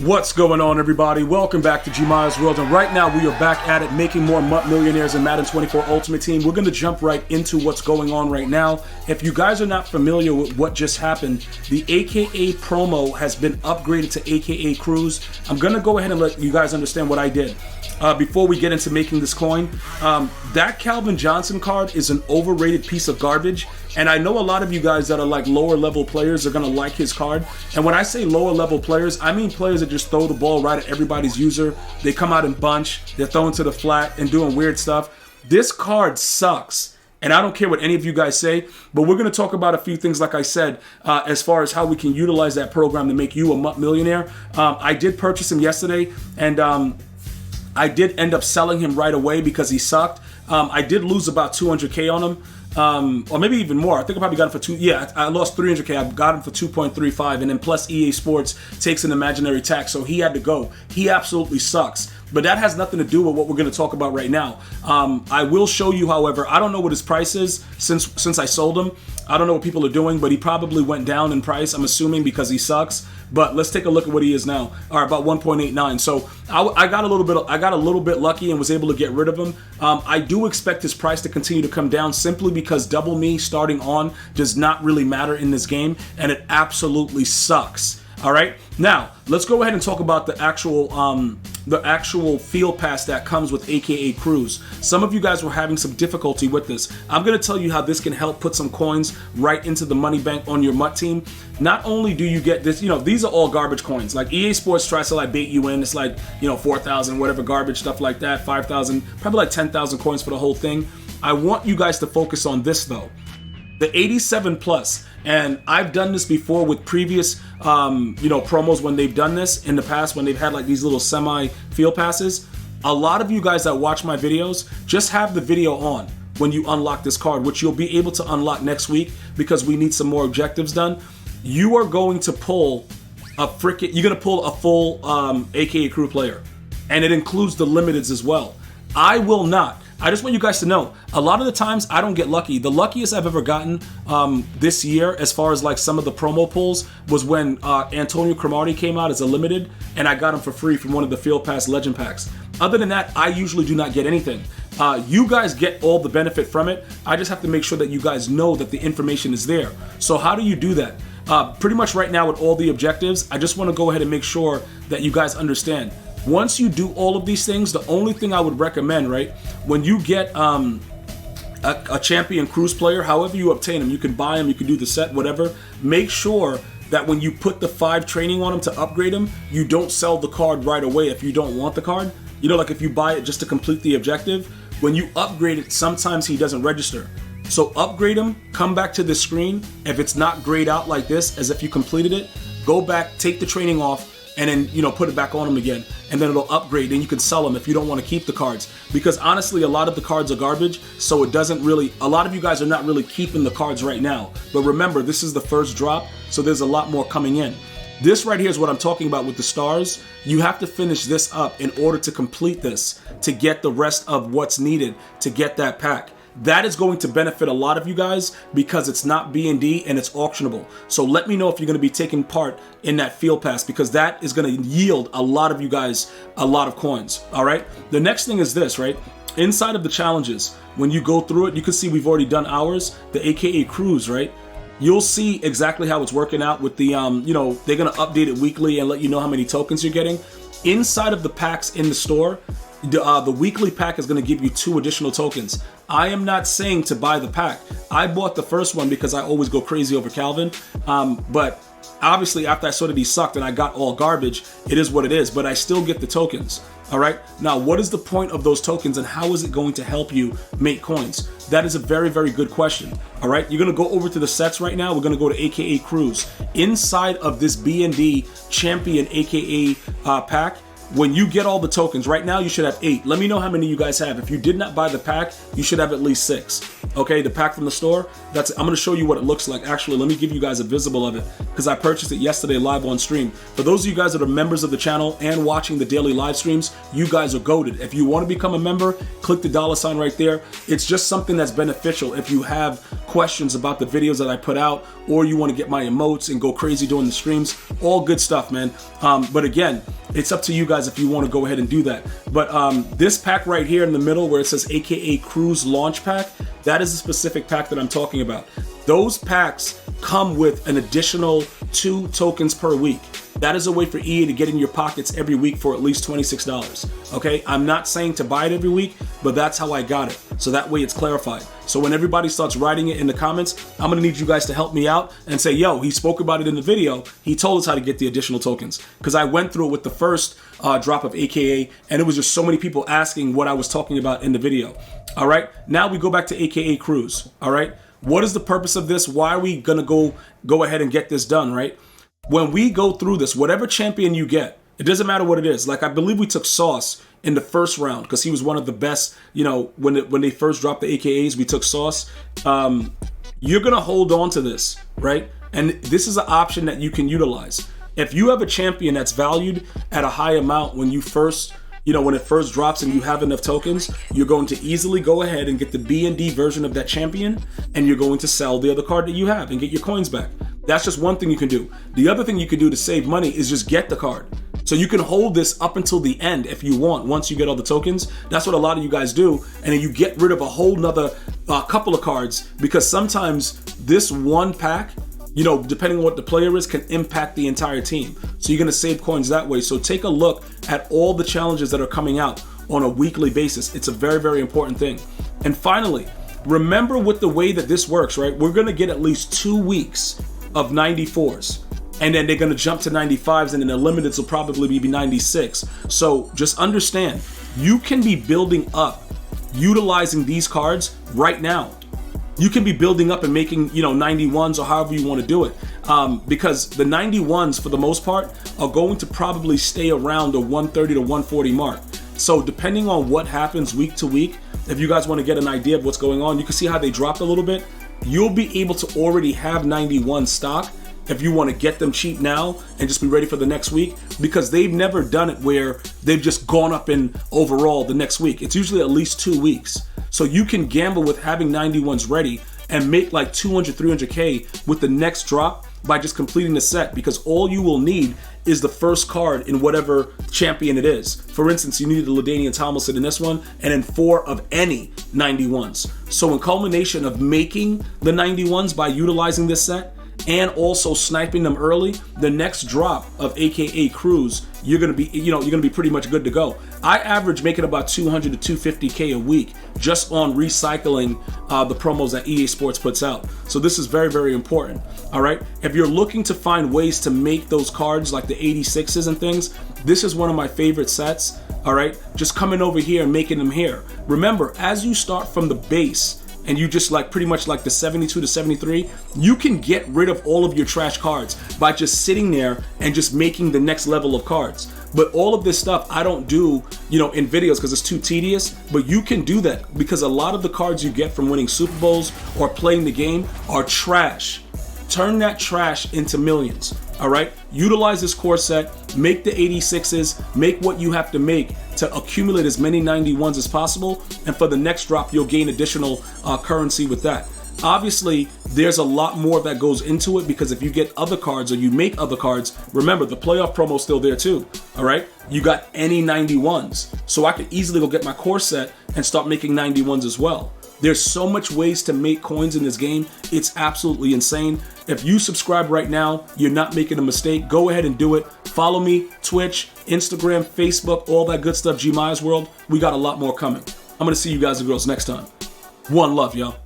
What's going on, everybody? Welcome back to GmiasWorld, and right now we are back at it making more MUT Millionaires in Madden 24 Ultimate Team. We're going to jump right into what's going on right now. If you guys are not familiar with what just happened, the AKA promo has been upgraded to AKA Cruise. I'm going to go ahead and let you guys understand what I did. Before we get into making this coin, that Calvin Johnson card is an overrated piece of garbage, and I know a lot of you guys that are like lower level players are gonna like his card. And when I say lower level players, I mean players that just throw the ball right at everybody's user. They come out in bunch, they're throwing to the flat and doing weird stuff. This card sucks. And I don't care what any of you guys say, but we're going to talk about a few things, like I said, as far as how we can utilize that program to make you a MUT millionaire. I did purchase him yesterday, and I did end up selling him right away because he sucked. I did lose about 200K on him, or maybe even more. I think I probably got him for I lost 300K. I got him for 2.35, and then plus EA Sports takes an imaginary tax, so he had to go. He absolutely sucks. But that has nothing to do with what we're going to talk about right now. I will show you, however, I don't know what his price is since I sold him. I don't know what people are doing, but he probably went down in price, I'm assuming, because he sucks. But let's take a look at what he is now. All right, about 1.89. So I got a little bit lucky and was able to get rid of him. I do expect his price to continue to come down simply because double me starting on does not really matter in this game, and it absolutely sucks. All right, now let's go ahead and talk about the actual field pass that comes with AKA Cruise. Some of you guys were having some difficulty with this. I'm going to tell you how this can help put some coins right into the money bank on your MUT team. Not only do you get this, these are all garbage coins. Like EA Sports tries to like bait you in. It's like 4,000, whatever garbage stuff like that, 5,000, probably like 10,000 coins for the whole thing. I want you guys to focus on this though. The 87 plus, and I've done this before with previous, promos when they've done this in the past when they've had like these little semi field passes. A lot of you guys that watch my videos just have the video on when you unlock this card, which you'll be able to unlock next week because we need some more objectives done. You are going to pull a full AKA crew player, and it includes the limiteds as well. I will not. I just want you guys to know, a lot of the times I don't get lucky. The luckiest I've ever gotten this year, as far as like some of the promo pulls, was when Antonio Cromartie came out as a limited, and I got him for free from one of the Field Pass Legend Packs. Other than that, I usually do not get anything. You guys get all the benefit from it. I just have to make sure that you guys know that the information is there. So how do you do that? Pretty much right now with all the objectives, I just want to go ahead and make sure that you guys understand. Once you do all of these things, the only thing I would recommend, right, when you get a champion cruise player, however you obtain them, you can buy them, you can do the set, whatever, make sure that when you put the 5 training on them to upgrade them, you don't sell the card right away if you don't want the card. Like if you buy it just to complete the objective, when you upgrade it, sometimes he doesn't register. So upgrade him, come back to the screen. If it's not grayed out like this, as if you completed it, go back, take the training off, and then put it back on them again, and then it'll upgrade, and you can sell them if you don't want to keep the cards. Because honestly, a lot of the cards are garbage, so it doesn't really, a lot of you guys are not really keeping the cards right now. But remember, this is the first drop, so there's a lot more coming in. This right here is what I'm talking about with the stars. You have to finish this up in order to complete this, to get the rest of what's needed to get that pack. That is going to benefit a lot of you guys because it's not B&D and it's auctionable. So let me know if you're going to be taking part in that field pass, because that is going to yield a lot of you guys a lot of coins. All right. The next thing is this, right? Inside of the challenges, when you go through it, you can see we've already done ours, the AKA Cruise, right? You'll see exactly how it's working out with the, they're going to update it weekly and let you know how many tokens you're getting. Inside of the packs in the store, the weekly pack is going to give you 2 additional tokens. I am not saying to buy the pack. I bought the first one because I always go crazy over Calvin. But obviously after I saw that he sucked and I got all garbage, it is what it is. But I still get the tokens. All right. Now, what is the point of those tokens and how is it going to help you make coins? That is a very, very good question. All right. You're going to go over to the sets right now. We're going to go to AKA Cruise. Inside of this B&D champion AKA pack, when you get all the tokens, right now you should have 8. Let me know how many you guys have. If you did not buy the pack, you should have at least 6. Okay, the pack from the store, I'm gonna show you what it looks like. Actually, let me give you guys a visible of it because I purchased it yesterday live on stream. For those of you guys that are members of the channel and watching the daily live streams, you guys are goated. If you want to become a member, click the $ right there. It's just something that's beneficial if you have questions about the videos that I put out, or you want to get my emotes and go crazy during the streams. All good stuff, man. But again, it's up to you guys if you want to go ahead and do that. But this pack right here in the middle where it says AKA Cruise Launch Pack, that is a specific pack that I'm talking about. Those packs come with an additional 2 tokens per week. That is a way for EA to get in your pockets every week for at least $26. Okay, I'm not saying to buy it every week, but that's how I got it. So that way it's clarified. So when everybody starts writing it in the comments, I'm gonna need you guys to help me out and say, yo, he spoke about it in the video. He told us how to get the additional tokens. Because I went through it with the first drop of AKA, and it was just so many people asking what I was talking about in the video. All right, now we go back to AKA Cruise. All right, what is the purpose of this? Why are we gonna go ahead and get this done, right? When we go through this, whatever champion you get, it doesn't matter what it is. Like, I believe we took Sauce in the first round because he was one of the best, you know, when they first dropped the AKAs, we took Sauce. You're going to hold on to this, right? And this is an option that you can utilize. If you have a champion that's valued at a high amount when you first, you know, when it first drops and you have enough tokens, you're going to easily go ahead and get the B and D version of that champion, and you're going to sell the other card that you have and get your coins back. That's just one thing you can do. The other thing you can do to save money is just get the card. So you can hold this up until the end if you want, once you get all the tokens. That's what a lot of you guys do. And then you get rid of a whole nother couple of cards, because sometimes this one pack, you know, depending on what the player is, can impact the entire team. So you're gonna save coins that way. So take a look at all the challenges that are coming out on a weekly basis. It's a very, very important thing. And finally, remember with the way that this works, right? We're gonna get at least 2 weeks of 94s. And then they're gonna jump to 95s, and then the limiteds will probably be 96. So just understand, you can be building up, utilizing these cards right now. You can be building up and making, you know, 91s or however you want to do it. Because the 91s, for the most part, are going to probably stay around the 130 to 140 mark. So depending on what happens week to week, if you guys want to get an idea of what's going on, you can see how they dropped a little bit. You'll be able to already have 91 stock if you want to get them cheap now and just be ready for the next week, because they've never done it where they've just gone up in overall the next week. It's usually at least 2 weeks. So you can gamble with having 91s ready and make like 200, 300K with the next drop by just completing the set, because all you will need is the first card in whatever champion it is. For instance, you needed the LaDainian Tomlinson in this one, and then 4 of any 91s. So in culmination of making the 91s by utilizing this set, and also sniping them early, the next drop of AKA Cruise, you're gonna be pretty much good to go. I average making about 200 to 250K a week just on recycling the promos that EA Sports puts out. So this is very, very important. All right, if you're looking to find ways to make those cards like the 86s and things, this is one of my favorite sets. All right, just coming over here and making them here. Remember, as you start from the base, and you just like pretty much like the 72 to 73, you can get rid of all of your trash cards by just sitting there and just making the next level of cards. But all of this stuff I don't do, you know, in videos because it's too tedious, but you can do that because a lot of the cards you get from winning Super Bowls or playing the game are trash. Turn that trash into millions, all right? Utilize this core set, make the 86s, make what you have to make to accumulate as many 91s as possible, and for the next drop, you'll gain additional currency with that. Obviously, there's a lot more that goes into it, because if you get other cards or you make other cards, remember, the playoff promo's still there too, all right? You got any 91s. So I could easily go get my core set and start making 91s as well. There's so much ways to make coins in this game. It's absolutely insane. If you subscribe right now, you're not making a mistake. Go ahead and do it. Follow me, Twitch, Instagram, Facebook, all that good stuff, GmiasWorld. We got a lot more coming. I'm going to see you guys and girls next time. One love, y'all.